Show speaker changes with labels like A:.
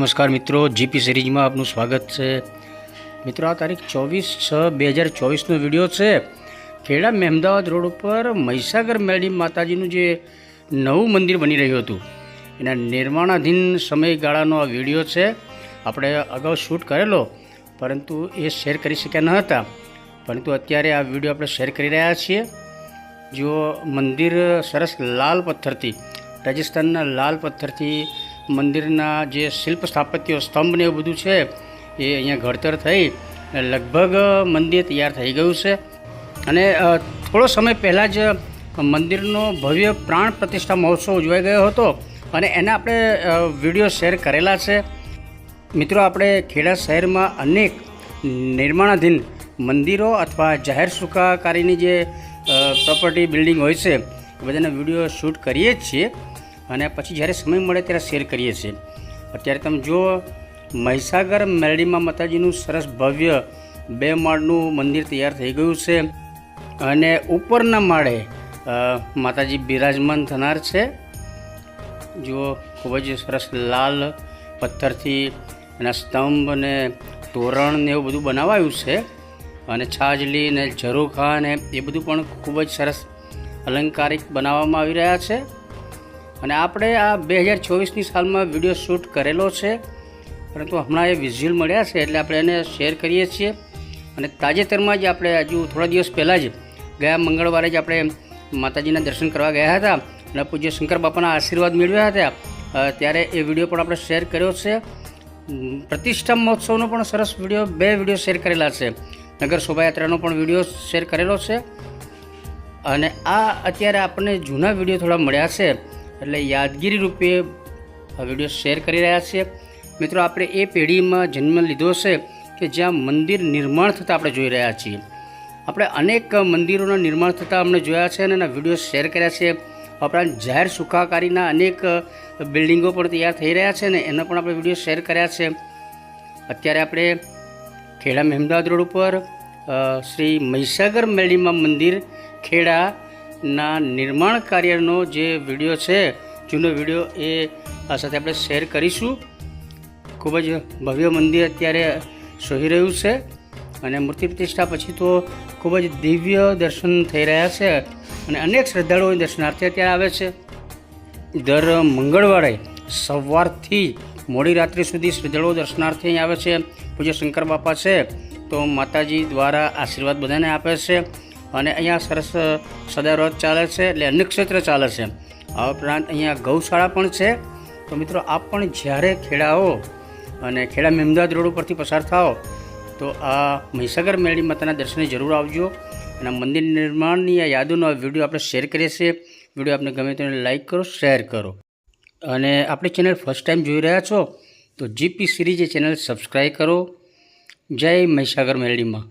A: નમસ્કાર મિત્રો, જીપી સિરીઝમાં આપનું સ્વાગત છે। મિત્રો, આ તારીખ 24/6/2024નો વિડીયો છે। ખેડા મહેમદાવાદ રોડ ઉપર મહીસાગર મેરડી માતાજીનું જે નવું મંદિર બની રહ્યું હતું એના નિર્માણાધીન સમયગાળાનો આ વિડીયો છે। આપણે અગાઉ શૂટ કરેલો પરંતુ એ શેર કરી શક્યા ન હતા, પરંતુ અત્યારે આ વિડીયો આપણે શેર કરી રહ્યા છીએ। જો મંદિર સરસ લાલ પથ્થરથી, રાજસ્થાનના લાલ પથ્થરથી મંદિરના જે શિલ્પ સ્થાપત્યો, સ્તંભ ને એવું બધું છે એ અહીંયા ઘડતર થઈ લગભગ મંદિર તૈયાર થઈ ગયું છે। અને થોડો સમય પહેલાં જ મંદિરનો ભવ્ય પ્રાણ પ્રતિષ્ઠા મહોત્સવ ઉજવાઈ ગયો હતો અને એના આપણે વિડીયો શેર કરેલા છે। મિત્રો, આપણે ખેડા શહેરમાં અનેક નિર્માણાધીન મંદિરો અથવા જાહેર સુખાકારીની જે પ્રોપર્ટી બિલ્ડિંગ હોય છે એ બધાના વિડીયો શૂટ કરીએ જ છીએ અને પછી જ્યારે સમય મળે ત્યારે શેર કરીએ છીએ। અત્યારે તમે જુઓ, મહીસાગર મેરડીમાં માતાજીનું સરસ ભવ્ય 2 માળનું મંદિર તૈયાર થઈ ગયું છે અને ઉપરના માળે માતાજી બિરાજમાન થનાર છે। જુઓ, ખૂબ જ સરસ લાલ પથ્થરથી એના સ્તંભ અને તોરણ ને એવું બધું બનાવાયું છે અને છાજલી ને ઝરોખા ને એ બધું પણ ખૂબ જ સરસ અલંકારિક બનાવવામાં આવી રહ્યા છે। અને આપણે આ 2024ની સાલમાં વિડીયો શૂટ કરેલો છે, પરંતુ હમણાં એ વિઝ્યુઅલ મળ્યા છે એટલે આપણે એને શેર કરીએ છીએ। અને તાજેતરમાં જ આપણે હજુ થોડા દિવસ પહેલાં જ ગયા મંગળવારે જ આપણે માતાજીના દર્શન કરવા ગયા હતા અને પૂજ્ય શંકર બાપાના આશીર્વાદ મેળવ્યા હતા, ત્યારે એ વિડીયો પણ આપણે શેર કર્યો છે। પ્રતિષ્ઠા મહોત્સવનો પણ સરસ વિડીયો, 2 વિડીયો શેર કરેલા છે। નગર શોભાયાત્રાનો પણ વિડીયો શેર કરેલો છે અને આ અત્યારે આપણને જૂના વિડીયો થોડા મળ્યા છે એટલે યાદગીરી રૂપે આ વિડીયો શેર કરી રહ્યા છીએ। મિત્રો, આપણે એ પેઢીમાં જન્મ લીધો છે કે જ્યાં મંદિર નિર્માણ થતાં આપણે જોઈ રહ્યા છીએ। આપણે અનેક મંદિરોના નિર્માણ થતાં અમને જોયા છે અને એના વિડીયો શેર કર્યા છે। ઉપરાંત જાહેર સુખાકારીના અનેક બિલ્ડિંગો પણ તૈયાર થઈ રહ્યા છે ને એના પણ આપણે વિડીયો શેર કર્યા છે। અત્યારે આપણે ખેડા મહેમદાવાદ રોડ ઉપર શ્રી મહીસાગર મેરડીમાં મંદિર ખેડાના નિર્માણ કાર્યનો જે વિડીયો છે, જૂનો વિડીયો, એ આ સાથે આપણે શેર કરીશું। ખૂબ જ ભવ્ય મંદિર અત્યારે શોભી રહ્યું છે અને મૂર્તિ પ્રતિષ્ઠા પછી તો ખૂબ જ દિવ્ય દર્શન થઈ રહ્યા છે અને અનેક શ્રદ્ધાળુઓ દર્શનાર્થી અત્યારે આવે છે। દર મંગળવારે સવારથી મોડી રાત્રિ સુધી શ્રદ્ધાળુઓ દર્શનાર્થી અહીં આવે છે। પૂજ્ય શંકર બાપા છે તો માતાજી દ્વારા આશીર્વાદ બધાને આપે છે અને અહીંયા સરસ સદાવ્રત ચાલે છે, એટલે અન્નક્ષેત્ર ચાલે છે। આ ઉપરાંત અહીંયા ગૌશાળા પણ છે। તો મિત્રો, આપ પણ જ્યારે ખેડાઓ અને ખેડા મહેમદાવાદ રોડ ઉપરથી પસાર થાઓ તો આ મહીસાગર મેરડી માતાના દર્શને જરૂર આવજો અને મંદિર નિર્માણની આ યાદોનો આ વિડીયો આપણે શેર કરીએ છીએ। વિડીયો આપને ગમે તો લાઈક કરો, શેર કરો અને આપણી ચેનલ ફર્સ્ટ ટાઈમ જોઈ રહ્યા છો તો જીપી સિરીઝ એ ચેનલ સબસ્ક્રાઈબ કરો। જય મહીસાગર મેરડીમાં।